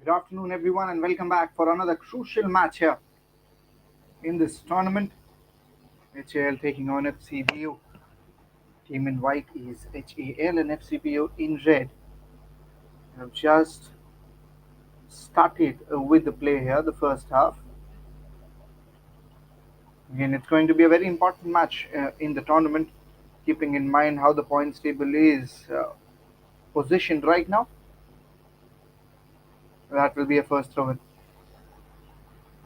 Good afternoon, everyone, and welcome back for another crucial match here in this tournament. HAL taking on FCBU. Team in white is HAL and FCBU in red. Have just started with the play here, the first half. Again, it's going to be a very important match in the tournament, keeping in mind how the points table is positioned right now. That will be a first throw in.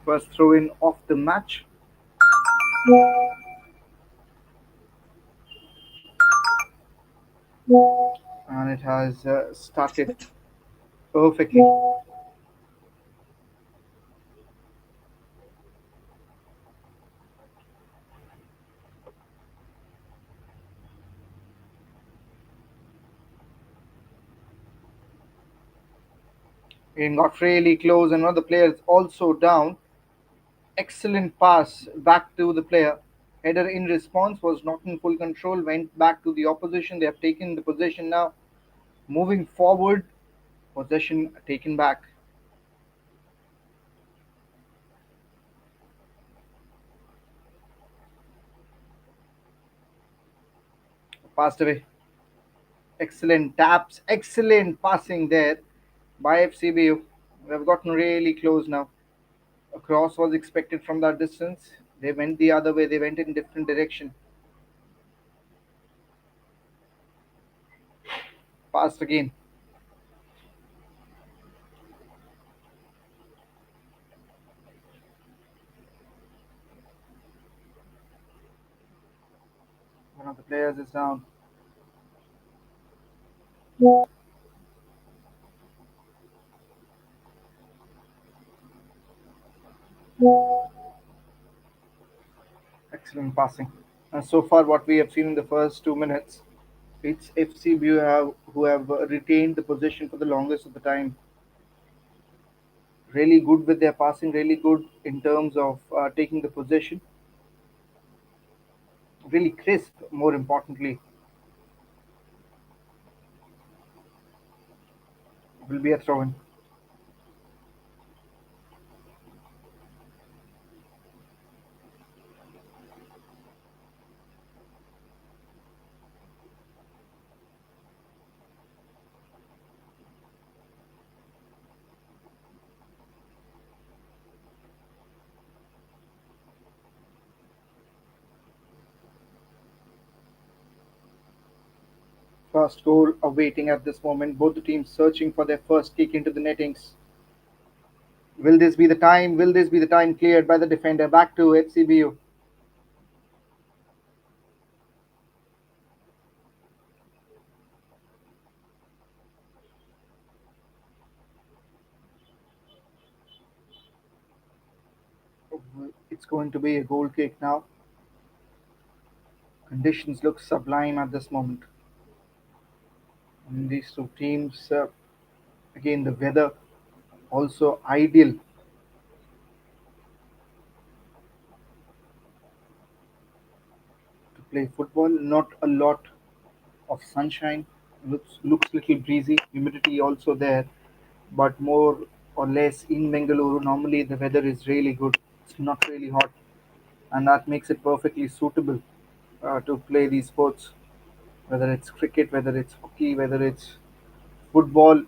First throw in of the match. And it has started perfectly. It got really close, and one of the players also down. Excellent pass back to the player. Header in response was not in full control, went back to the opposition. They have taken the possession now. Moving forward, possession taken back. Passed away. Excellent taps, excellent passing there by FCBU. They've gotten really close now. A cross was expected from that distance. They went the other way, they went in different direction. Passed again. One of the players is down. Excellent passing. And so far, what we have seen in the first 2 minutes, it's FCBU who have retained the position for the longest of the time. Really good with their passing, really good in terms of taking the possession. Really crisp, more importantly. Will be a throw in. First goal awaiting at this moment. Both the teams searching for their first kick into the nettings. Will this be the time? Will this be the time cleared by the defender? Back to FCBU. It's going to be a goal kick now. Conditions look sublime at this moment. And these two teams, again, the weather also ideal to play football. Not a lot of sunshine. Looks little breezy. Humidity also there, but more or less in Bengaluru. Normally the weather is really good. It's not really hot, and that makes it perfectly suitable to play these sports. Whether it's cricket, whether it's hockey, whether it's football,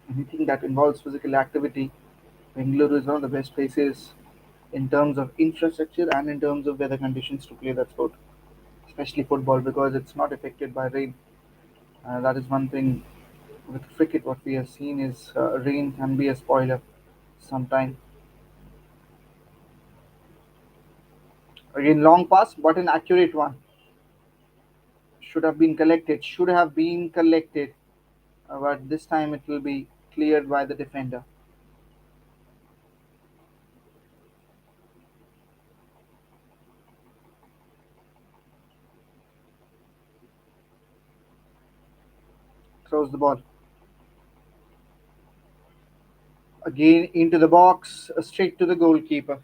anything that involves physical activity, Bengaluru is one of the best places in terms of infrastructure and in terms of weather conditions to play that sport, especially football, because it's not affected by rain. That is one thing with cricket. What we have seen is rain can be a spoiler sometime. Again, long pass, but an accurate one. Should have been collected. Should have been collected. But this time it will be cleared by the defender. Throws the ball again into the box, straight to the goalkeeper.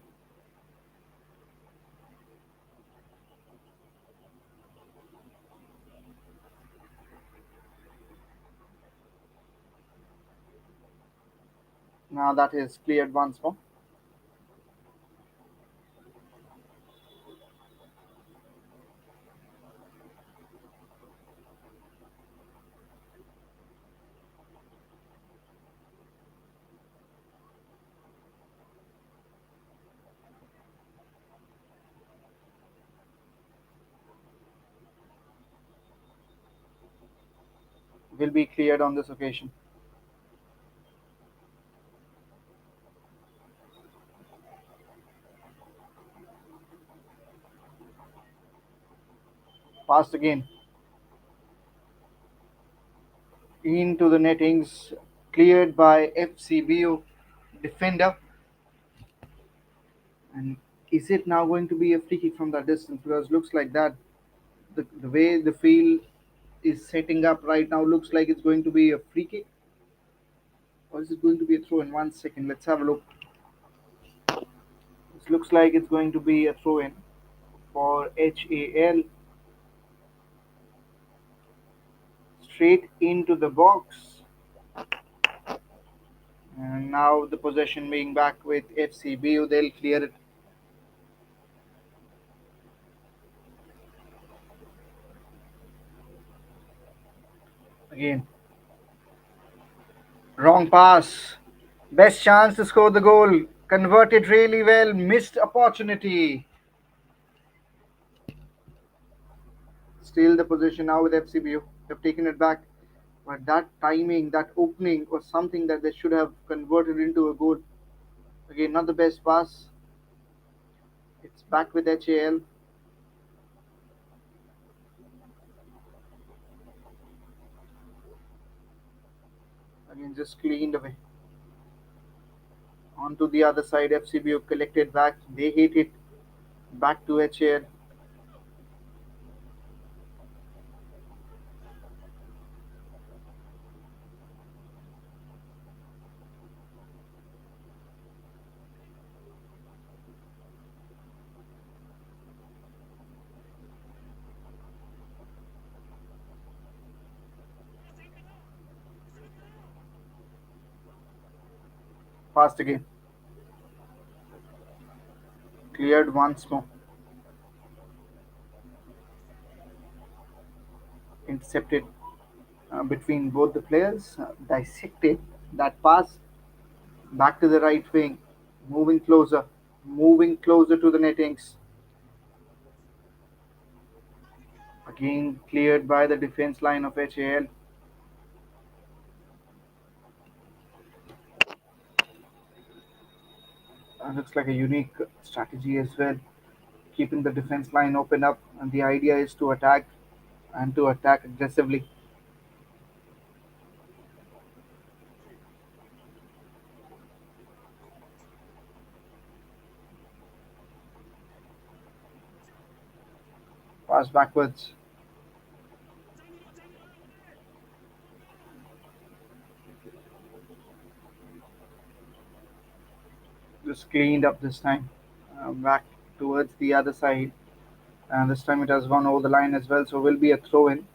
Now that is cleared once more. Will be cleared on this occasion. Passed again into the nettings, cleared by FCBU defender. And is it now going to be a free kick from that distance? Because looks like that. The way the field is setting up right now looks like it's going to be a free kick, or is it going to be a throw in? 1 second, let's have a look. This looks like it's going to be a throw in for HAL, straight into the box. And now the possession being back with FCBU, they'll clear it again. Wrong pass. Best chance to score the goal. Converted really well. Missed opportunity. Still the position now with FCBU. They've taken it back. But that timing, that opening was something that they should have converted into a goal. Again, not the best pass. It's back with HAL. Again, just cleaned away. Onto the other side, FCBU collected back. They hit it back to HAL. Passed again. Cleared once more. Intercepted between both the players. Dissected that pass back to the right wing. Moving closer. Moving closer to the nettings. Again cleared by the defense line of HAL. Looks like a unique strategy as well. Keeping the defense line open up, and the idea is to attack and to attack aggressively. Pass backwards. Just cleaned up this time. Back towards the other side. And this time it has gone over the line as well, so will be a throw in.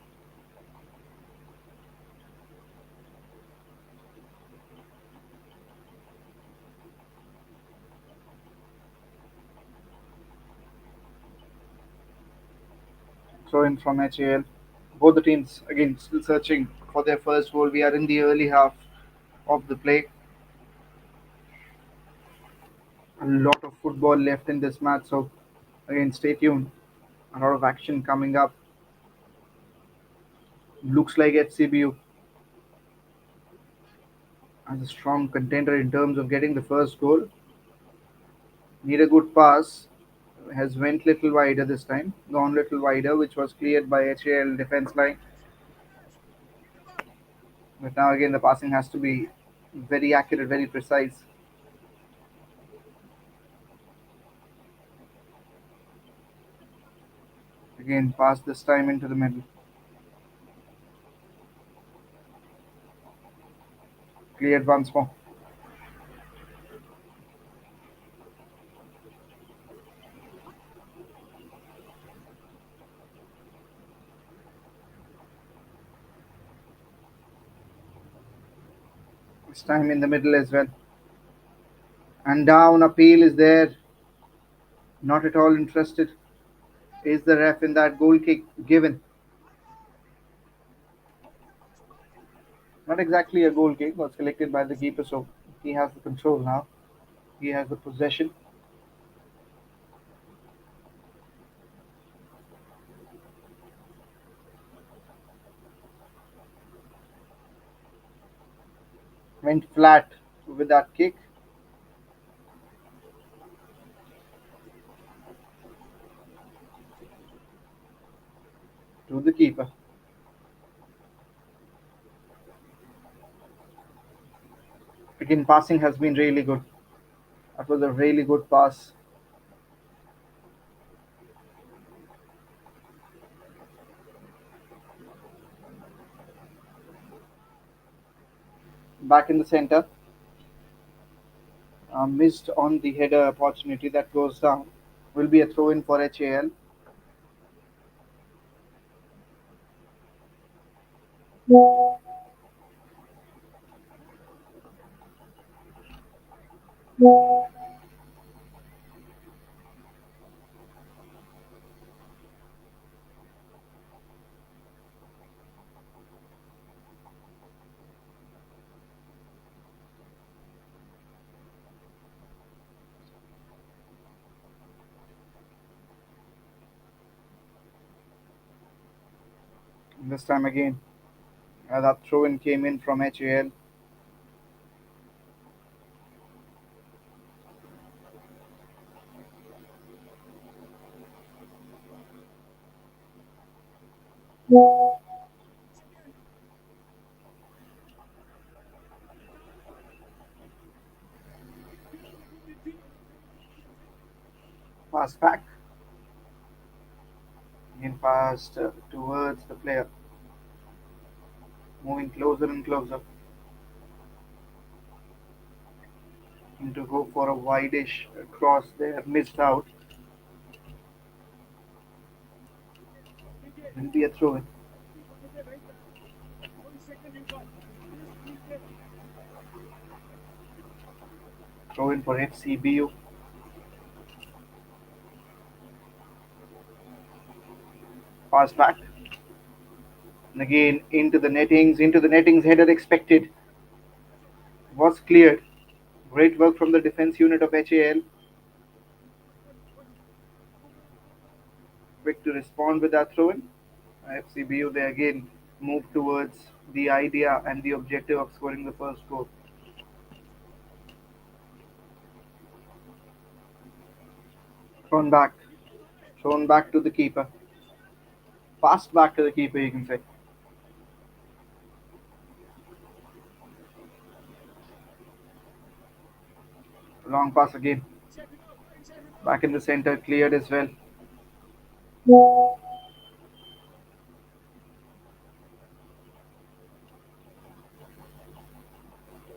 Throw in from HAL. Both the teams again still searching for their first goal. We are in the early half of the play. A lot of football left in this match, so again stay tuned. A lot of action coming up. Looks like FCBU as a strong contender in terms of getting the first goal. Need a good pass. Has went little wider this time. Gone little wider, which was cleared by HAL defense line. But now again the passing has to be very accurate, very precise. Again pass this time into the middle. Cleared once more. This time in the middle as well. And down appeal is there. Not at all interested. Is the ref in that goal kick given? Not exactly a goal kick, was collected by the keeper, so he has the control now. He has the possession. Went flat with that kick to the keeper. Again, passing has been really good. That was a really good pass. Back in the center. Missed on the header opportunity that goes down. Will be a throw in for HAL. This time again, that throw in came in from HAL. Pass back. Again, passed towards the player. Moving closer and closer. To go for a wide-ish cross there. Missed out. Will be a throw in. Throw in for FCBU. Pass back. And again into the nettings. Into the nettings. Header expected. Was cleared. Great work from the defense unit of HAL. Quick to respond with that throw in. FCBU they again move towards the idea and the objective of scoring the first goal. Thrown back. Thrown back to the keeper. Passed back to the keeper, you can say. Long pass again. Back in the center, cleared as well.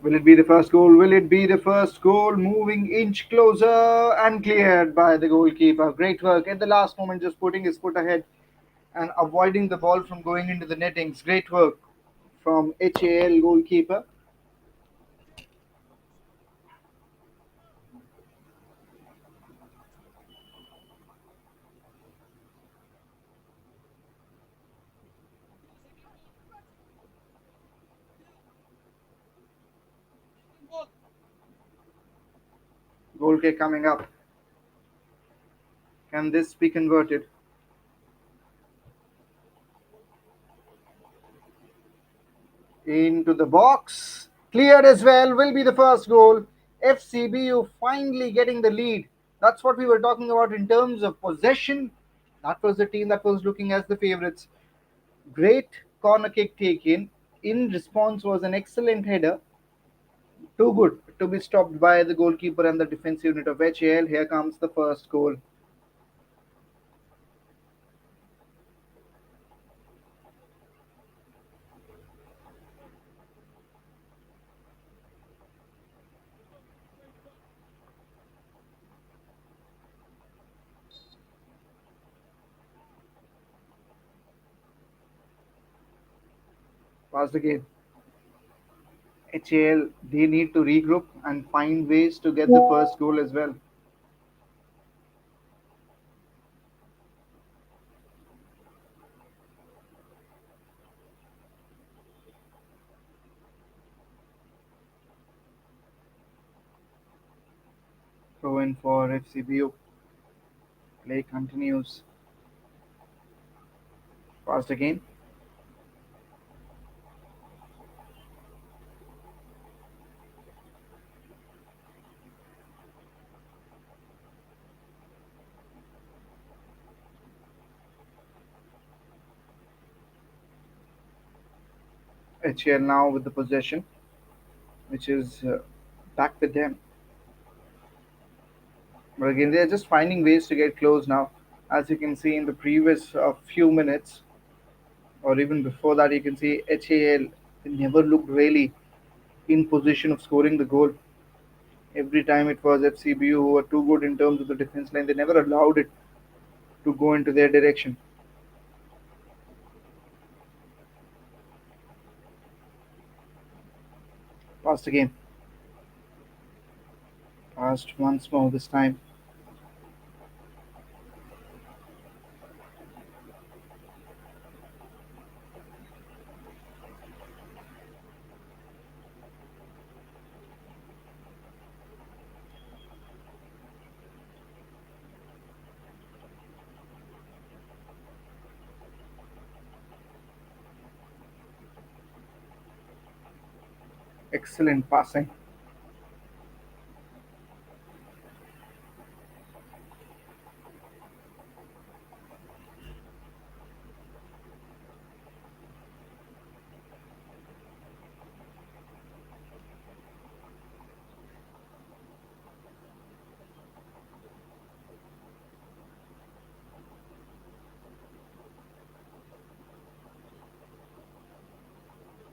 Will it be the first goal? Will it be the first goal? Moving inch closer and cleared by the goalkeeper. Great work at the last moment, just putting his foot ahead and avoiding the ball from going into the nettings. Great work from HAL goalkeeper. Goal kick coming up. Can this be converted? Into the box. Cleared as well. Will be the first goal. FCBU finally getting the lead. That's what we were talking about in terms of possession. That was the team that was looking as the favorites. Great corner kick taken. In response was an excellent header. Too good to be stopped by the goalkeeper and the defense unit of HAL. Here comes the first goal. Passed again. HAL, they need to regroup and find ways to get the first goal as well. Throw in for FCBU. Play continues. Fast again. HAL now with the possession, which is back with them. But again, they're just finding ways to get close now. As you can see in the previous few minutes, or even before that, you can see HAL never looked really in position of scoring the goal. Every time it was FCBU who were too good in terms of the defense line, they never allowed it to go into their direction. Passed again. Passed once more this time. Excellent passing.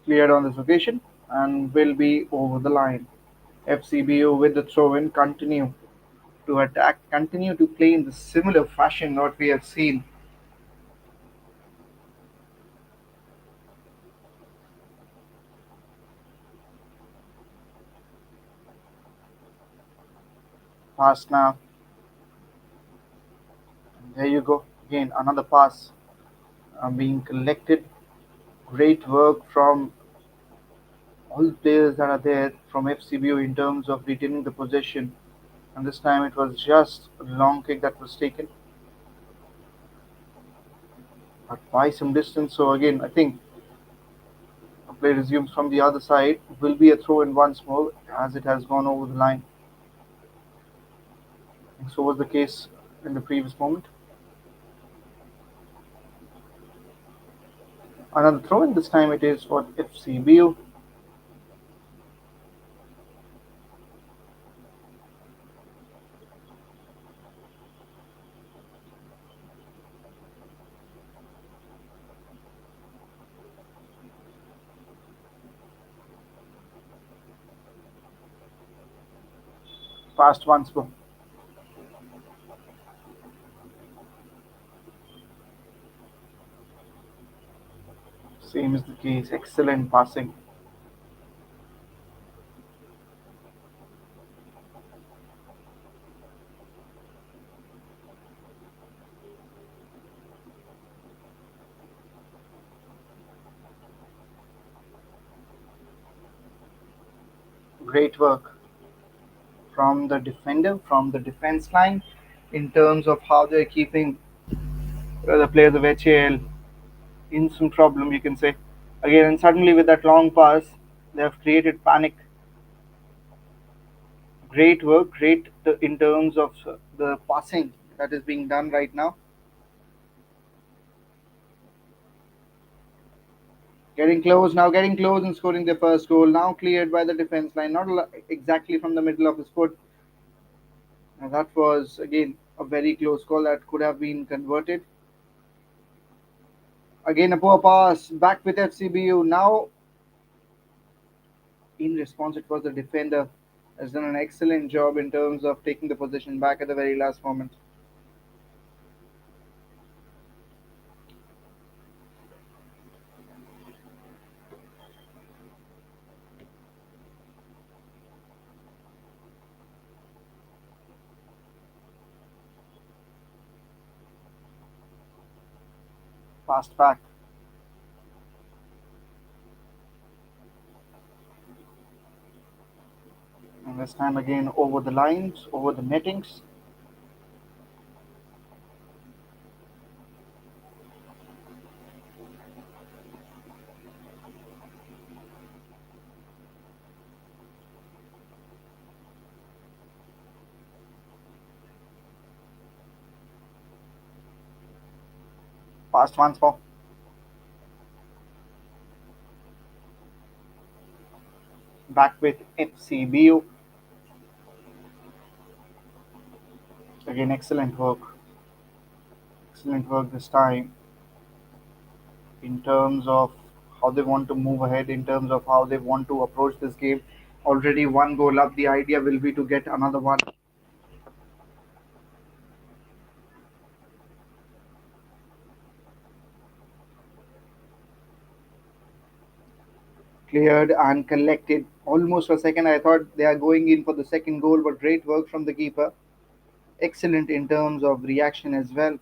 Cleared on this occasion and will be over the line. FCBU with the throw in continue to attack, continue to play in the similar fashion what we have seen. Pass now. There you go. Again, another pass being collected. Great work from all the players that are there from FCBU in terms of retaining the possession. And this time it was just a long kick that was taken, but by some distance. So again, I think a play resumes from the other side. Will be a throw in once more as it has gone over the line. And so was the case in the previous moment. Another throw in. This time it is for FCBU. Passed once more. Same is the case. Excellent passing. Great work from the defender, from the defense line, in terms of how they're keeping the players of HAL in some problem, you can say. Again, and suddenly with that long pass, they have created panic. Great work, great in terms of the passing that is being done right now. Getting close now, getting close and scoring their first goal. Now cleared by the defense line, not exactly from the middle of his foot. And that was again a very close call that could have been converted. Again, a poor pass back with FCBU. Now, in response, it was the defender has done an excellent job in terms of taking the position back at the very last moment. Fast back. And this time again over the lines, over the nettings. Fast once more. Back with FCBU. Again, excellent work. Excellent work this time in terms of how they want to move ahead, in terms of how they want to approach this game. Already one goal up. The idea will be to get another one. Cleared and collected. Almost for a second, I thought they are going in for the second goal, but great work from the keeper. Excellent in terms of reaction as well.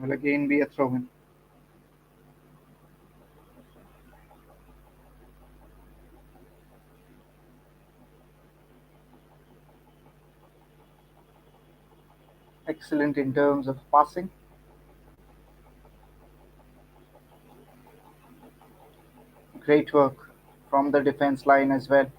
Will again be a throw in. Excellent in terms of passing. Great work from the defense line as well.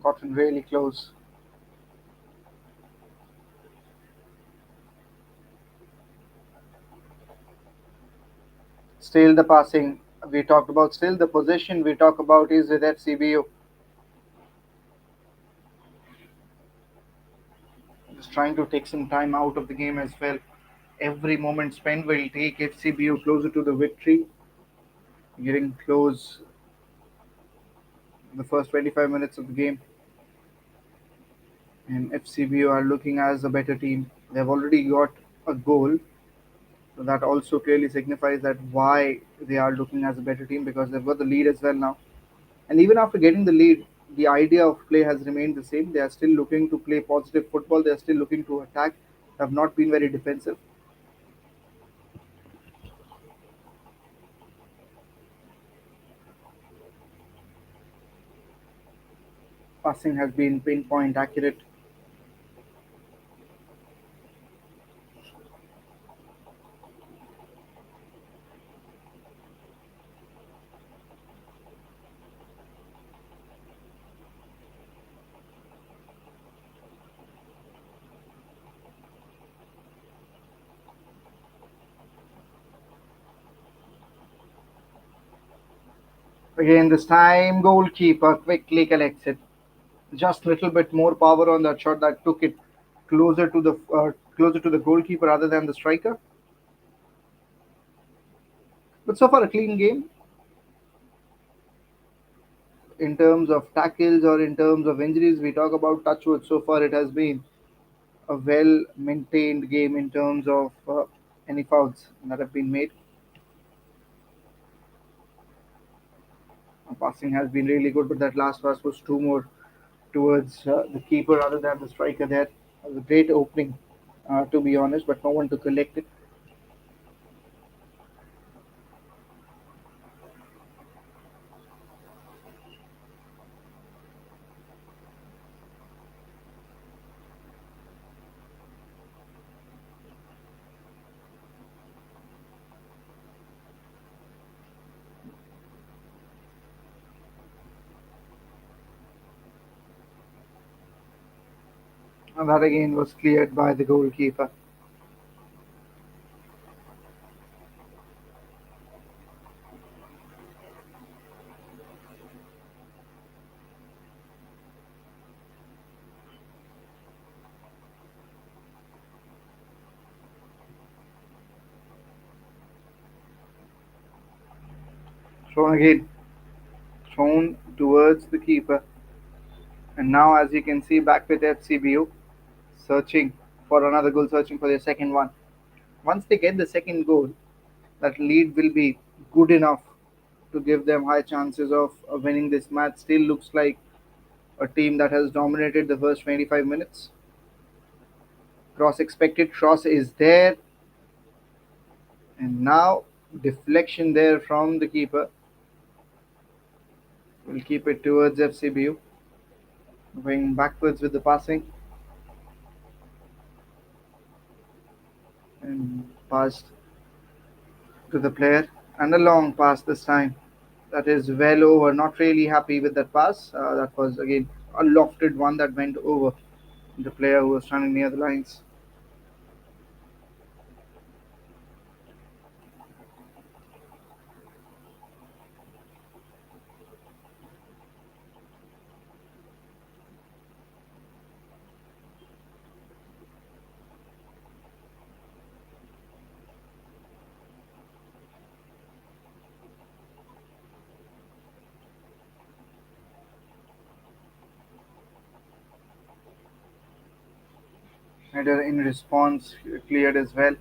Gotten really close. Still the passing we talked about. Still the possession we talk about is with FCBU. Just trying to take some time out of the game as well. Every moment spent will take FCBU closer to the victory. Getting close in the first 25 minutes of the game. And FCBU are looking as a better team. They've already got a goal. So that also clearly signifies that why they are looking as a better team because they've got the lead as well now. And even after getting the lead, the idea of play has remained the same. They are still looking to play positive football. They are still looking to attack. Have not been very defensive. Passing has been pinpoint accurate. Again, this time goalkeeper quickly collects it. Just a little bit more power on that shot that took it closer to the goalkeeper rather than the striker. But so far a clean game in terms of tackles or in terms of injuries. We talk about touchwood. So far it has been a well maintained game in terms of any fouls that have been made. Passing has been really good, but that last pass was too more towards the keeper rather than the striker. There it was a great opening, to be honest, but no one to collect it. And that again was cleared by the goalkeeper. Thrown again, thrown. towards the keeper. And now, as you can see, back with FCBU, searching for another goal, searching for their second one. Once they get the second goal, that lead will be good enough to give them high chances of winning this match. Still looks like a team that has dominated the first 25 minutes. Cross expected, cross is there, and now deflection there from the keeper. Will keep it towards FCBU, going backwards with the passing and passed to the player, and a long pass this time. That is well over. Not really happy with that pass. That was again a lofted one that went over the player who was standing near the lines. Header in response cleared as well.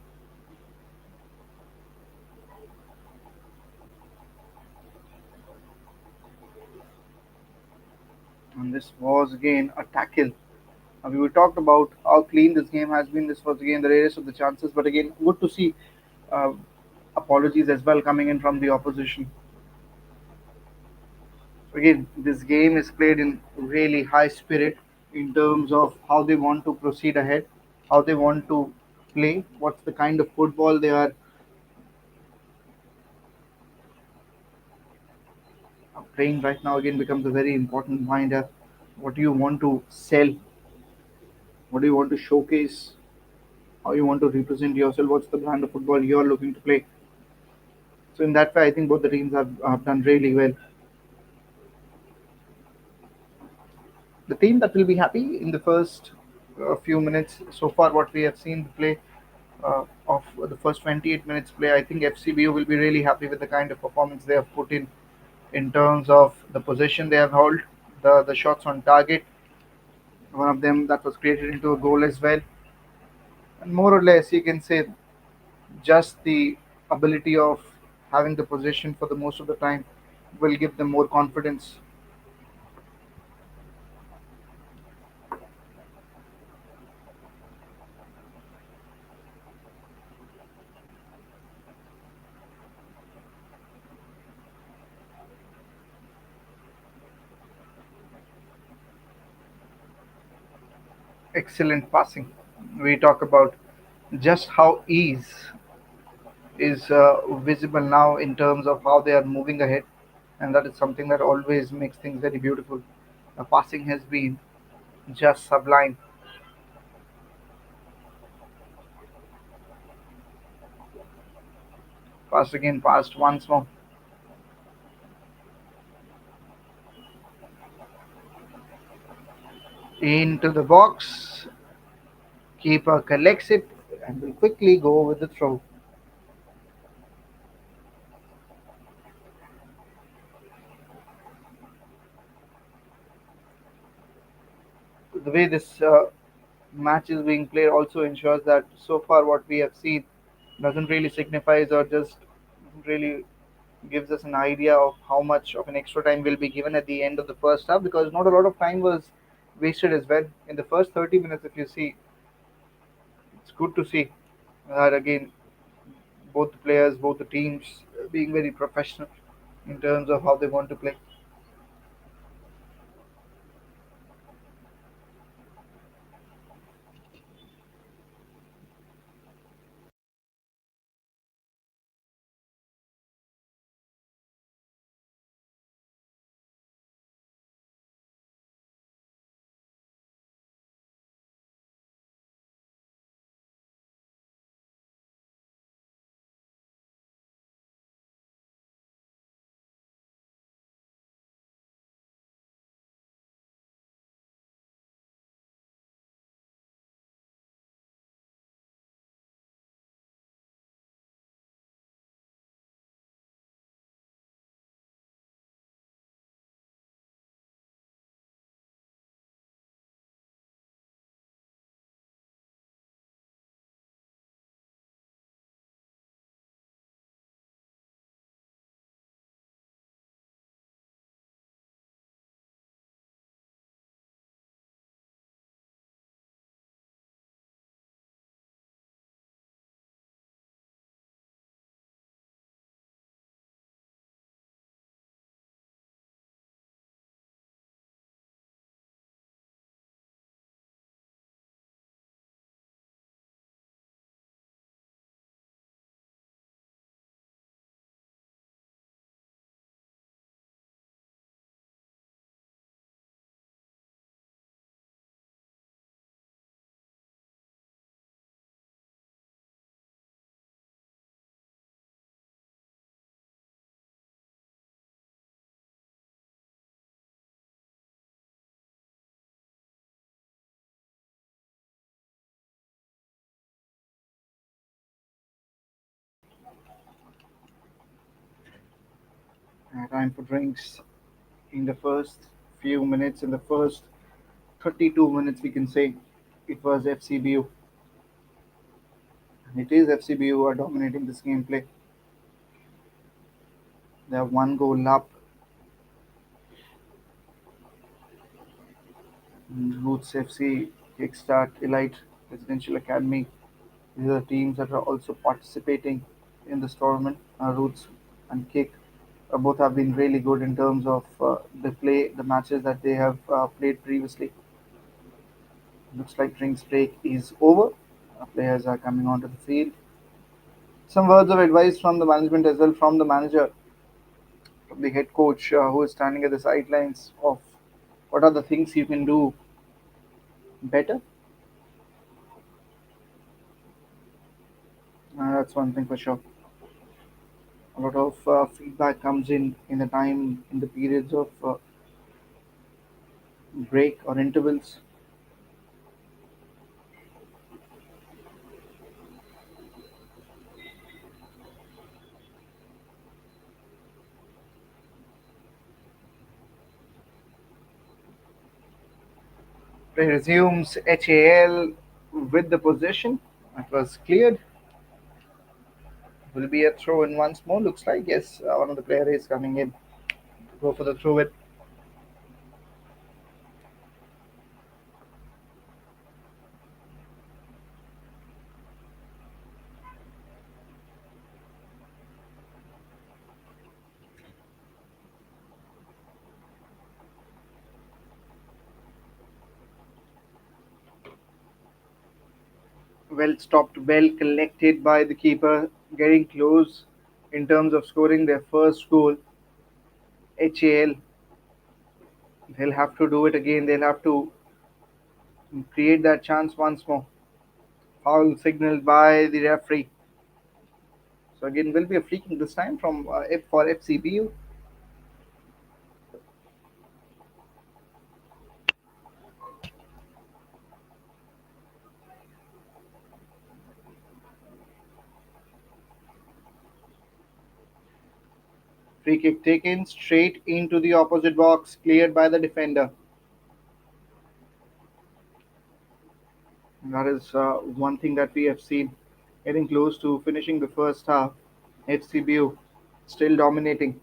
And this was again a tackle. We talked about how clean this game has been. This was again the rarest of the chances, but again, good to see uh, apologies as well coming in from the opposition. Again, this game is played in really high spirit in terms of how they want to proceed ahead, how they want to play, what's the kind of football they are playing right now. Again, becomes a very important binder. What do you want to sell? What do you want to showcase? How you want to represent yourself? What's the brand of football you're looking to play? So in that way, I think both the teams have done really well. The team that will be happy in the first few minutes so far, what we have seen the play of the first 28 minutes play, I think FCBU will be really happy with the kind of performance they have put in terms of the position they have held, the shots on target. One of them that was created into a goal as well, and more or less you can say just the ability of having the possession for the most of the time will give them more confidence. Excellent passing. We talk about just how ease is visible now in terms of how they are moving ahead, and that is something that always makes things very beautiful. The passing has been just sublime. Passed again, passed once more into the box. Keeper collects it and will quickly go with the throw. The way this match is being played also ensures that so far what we have seen doesn't really signifies or just doesn't really gives us an idea of how much of an extra time will be given at the end of the first half, because not a lot of time was wasted as well in the first 30 minutes. If you see, it's good to see that again both the players, both the teams being very professional in terms of how they want to play. Time for drinks in the first few minutes, in the first 32 minutes, we can say it was FCBU. It is FCBU who are dominating this gameplay. They have one goal up. Roots FC, Kickstart, Elite, Residential Academy. These are teams that are also participating in this tournament. Roots and Kick both have been really good in terms of the matches that they have played previously. Looks like drinks break is over. Players are coming onto the field. Some words of advice from the management as well, from the manager, from the head coach who is standing at the sidelines of what are the things you can do better. That's one thing for sure. A lot of feedback comes in the time in the periods of break or intervals. Play resumes. HAL with the possession. It was cleared. Will be a throw in once more. Looks like yes, one of the players is coming in. Go for the throw it. Well stopped, well collected by the keeper. Getting close in terms of scoring their first goal. HAL, they'll have to do it again. They'll have to create that chance once more. Foul signaled by the referee. So again, will be a free kick this time from for FCBU. Free kick taken straight into the opposite box, cleared by the defender. That is one thing that we have seen. Getting close to finishing the first half. FCBU still dominating.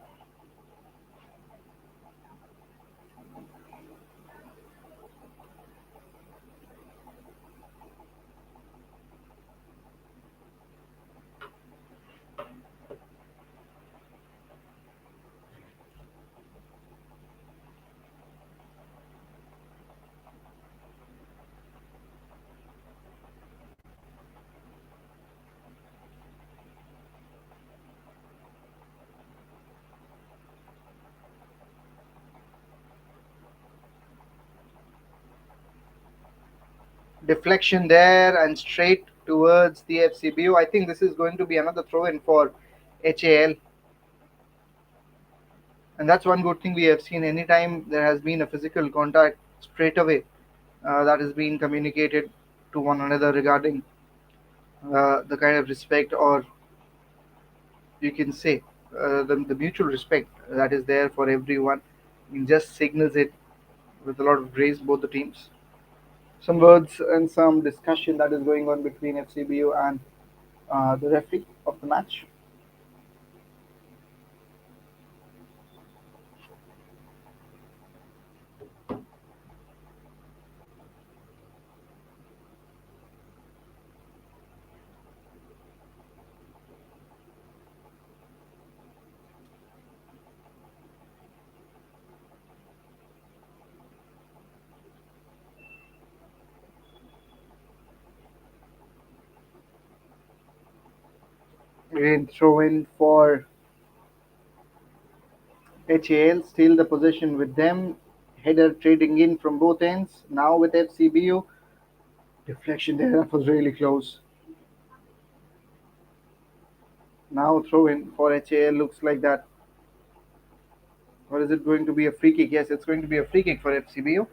Deflection there and straight towards the FCBU. I think this is going to be another throw in for HAL. And that's one good thing we have seen. Anytime there has been a physical contact, straight away that has been communicated to one another regarding the kind of respect, or you can say the mutual respect that is there for everyone. It just signals it with a lot of grace, both the teams. Some words and some discussion that is going on between FCBU and the referee of the match. Again, throw in for HAL, still the possession with them. Header trading in from both ends. Now with FCBU. Deflection there, that was really close. Now throw in for HAL, looks like that. Or is it going to be a free kick? Yes, it's going to be a free kick for FCBU.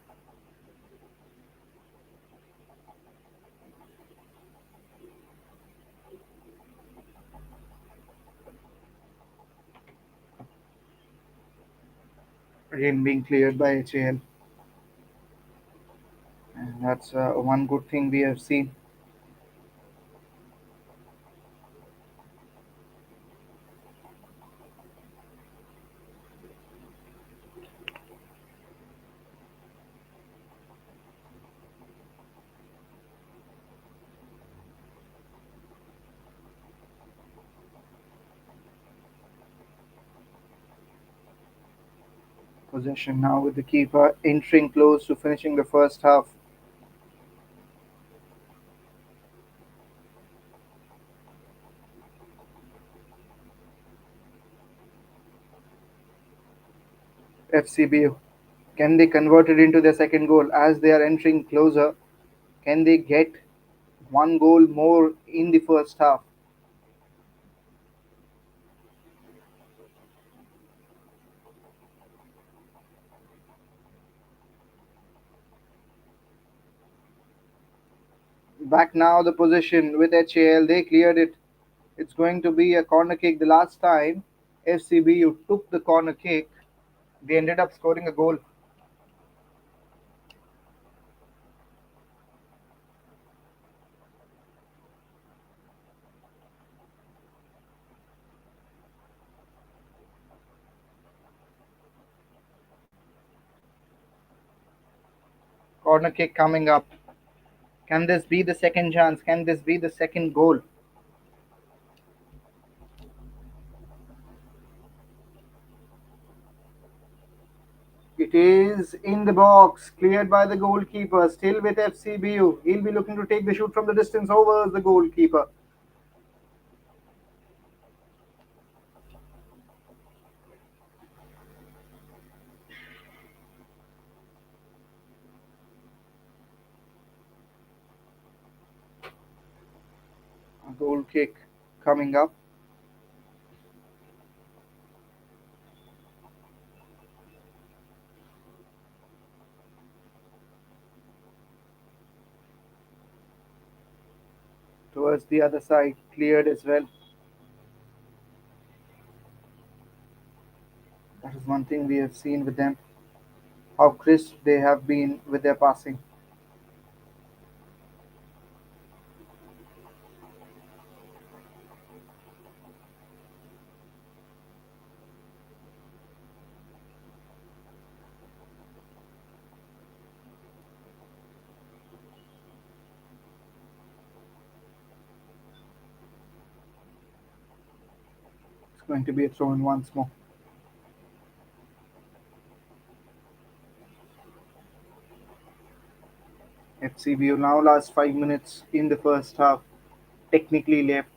Again being cleared by HAL. And that's one good thing we have seen. Possession now with the keeper entering close to finishing the first half. FCBU. Can they convert it into their second goal as they are entering closer? Can they get one goal more in the first half? Back now the position with HAL. They cleared it. It's going to be a corner kick. The last time FCBU took the corner kick, they ended up scoring a goal. Corner kick coming up. Can this be the second chance? Can this be the second goal? It is in the box, cleared by the goalkeeper, still with FCBU. He'll be looking to take the shoot from the distance over the goalkeeper. A goal kick coming up. Towards the other side, cleared as well. That is one thing we have seen with them, how crisp they have been with their passing. It's going to be a throw in once more. FCBU now last 5 minutes in the first half, technically left.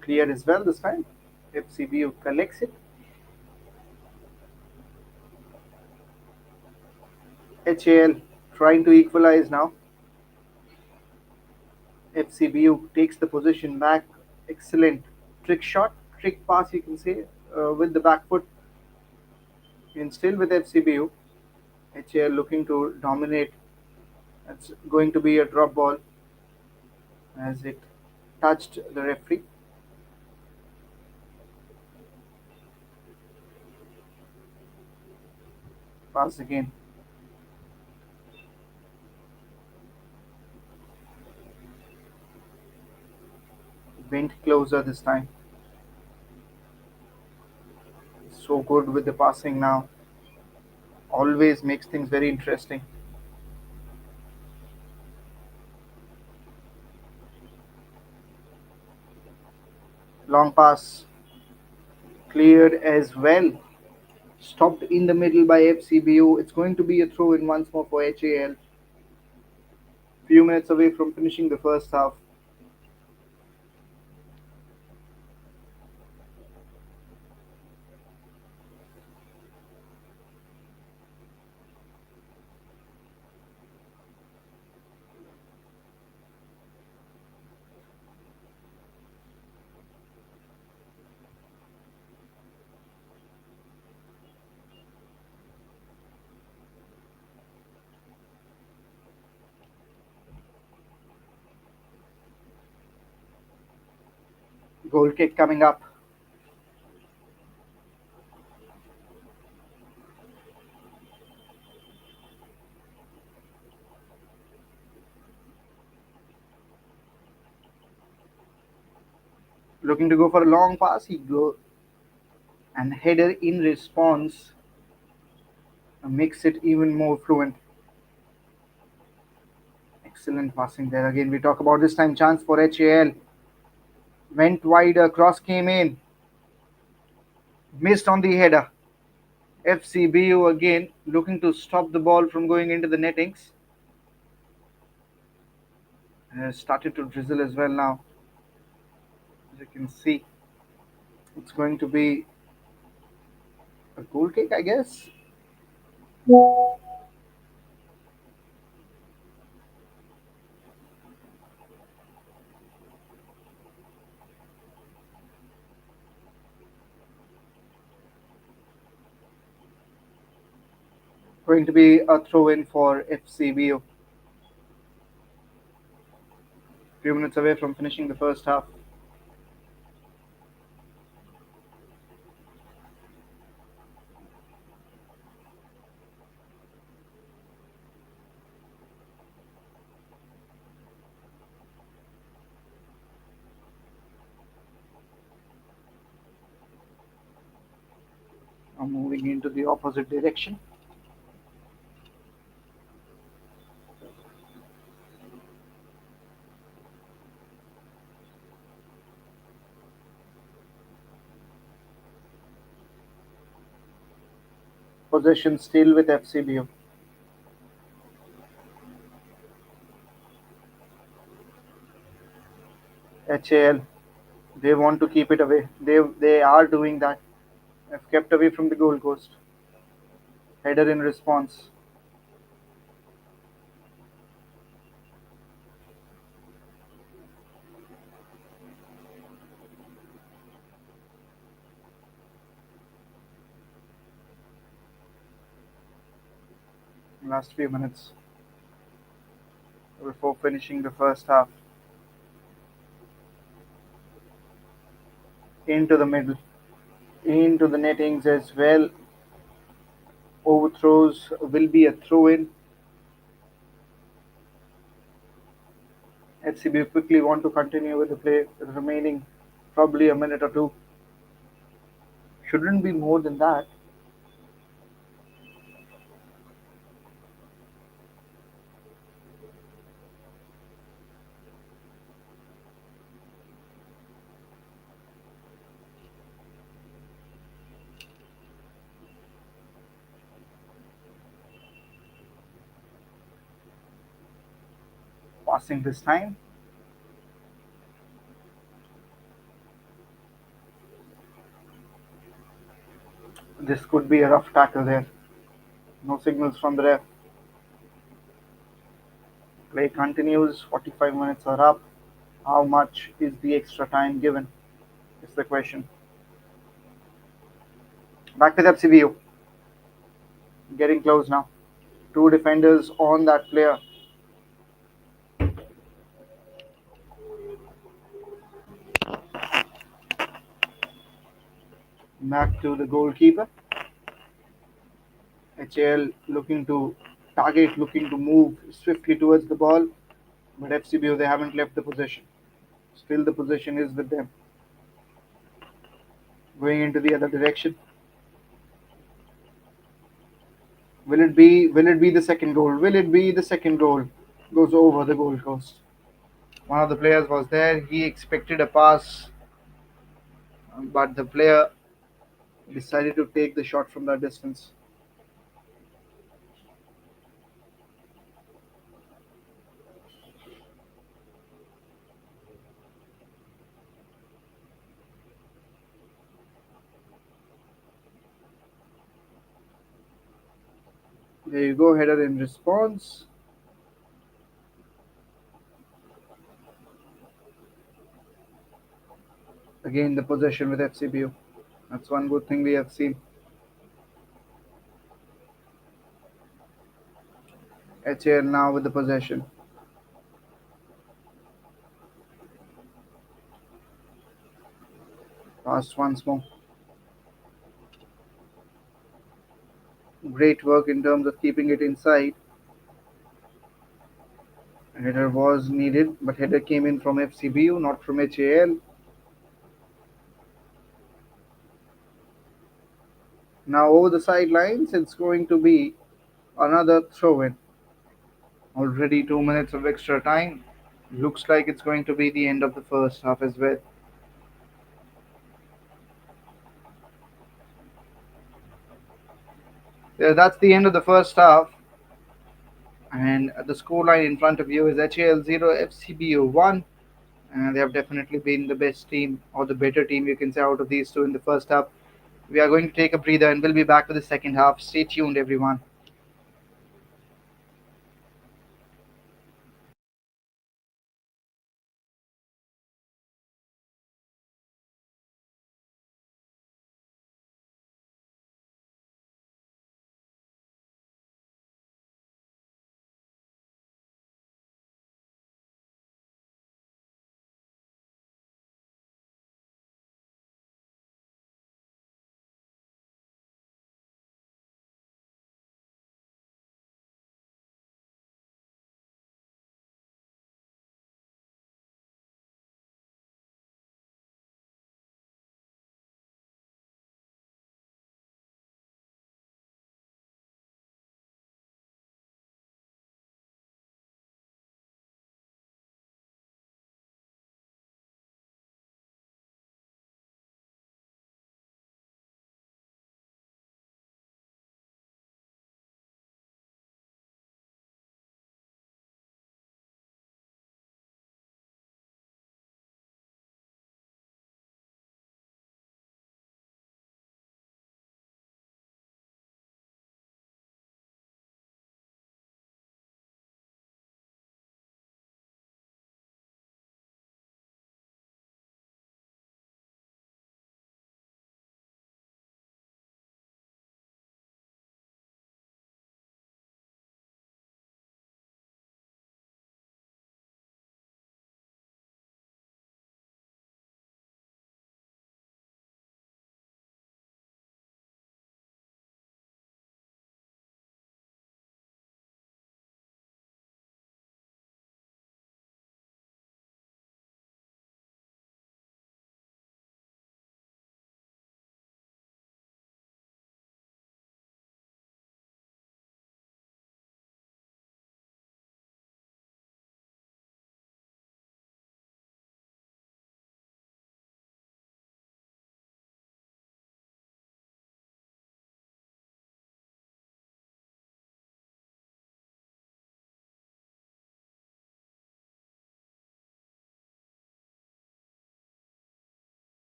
Cleared as well this time. FCBU collects it. HAL trying to equalize now. FCBU takes the position back. Excellent trick shot, trick pass, you can say, with the back foot. And still with FCBU, HAL looking to dominate. It's going to be a drop ball as it touched the referee. Pass again. Went closer this time. So good with the passing now. Always makes things very interesting. Long pass cleared as well. Stopped in the middle by FCBU. It's going to be a throw in once more for HAL. Few minutes away from finishing the first half. Goal kick coming up. Looking to go for a long pass. He go and header in response makes it even more fluent. Excellent passing there. Again, we talk about this time chance for HAL. Went wide, a cross came in. Missed on the header. FCBU again looking to stop the ball from going into the nettings. And it started to drizzle as well now. As you can see, it's going to be a goal kick, I guess. Going to be a throw in for FCBU. Few minutes away from finishing the first half. Now moving into the opposite direction. Possession still with FCBU. HAL, they want to keep it away. They are doing that. Have kept away from the goal post. Header in response. Last few minutes before finishing the first half. Into the middle. Into the nettings as well. Overthrows will be a throw in. FCB quickly want to continue with the play, remaining probably a minute or two. Shouldn't be more than that. Passing this time. This could be a rough tackle there. No signals from the ref. Play continues. 45 minutes are up. How much is the extra time given? Is the question. Back with FCBU. Getting close now. Two defenders on that player. Back to the goalkeeper. HAL looking to target, looking to move swiftly towards the ball, but FCBU they haven't left the possession. Still the possession is with them. Going into the other direction. Will it be the second goal? Will it be the second goal? Goes over the goal post. One of the players was there. He expected a pass, but the player decided to take the shot from that distance. There you go, header in response. Again, the possession with FCBU. That's one good thing we have seen. HAL now with the possession. Pass once more. Great work in terms of keeping it inside. Header was needed, but header came in from FCBU, not from HAL. Now over the sidelines, it's going to be another throw-in. Already 2 minutes of extra time. Looks like it's going to be the end of the first half as well. Yeah, that's the end of the first half. And the scoreline in front of you is HAL 0, FCBU 1. And they have definitely been the best team or the better team, you can say, out of these two in the first half. We are going to take a breather and we'll be back with the second half. Stay tuned, everyone.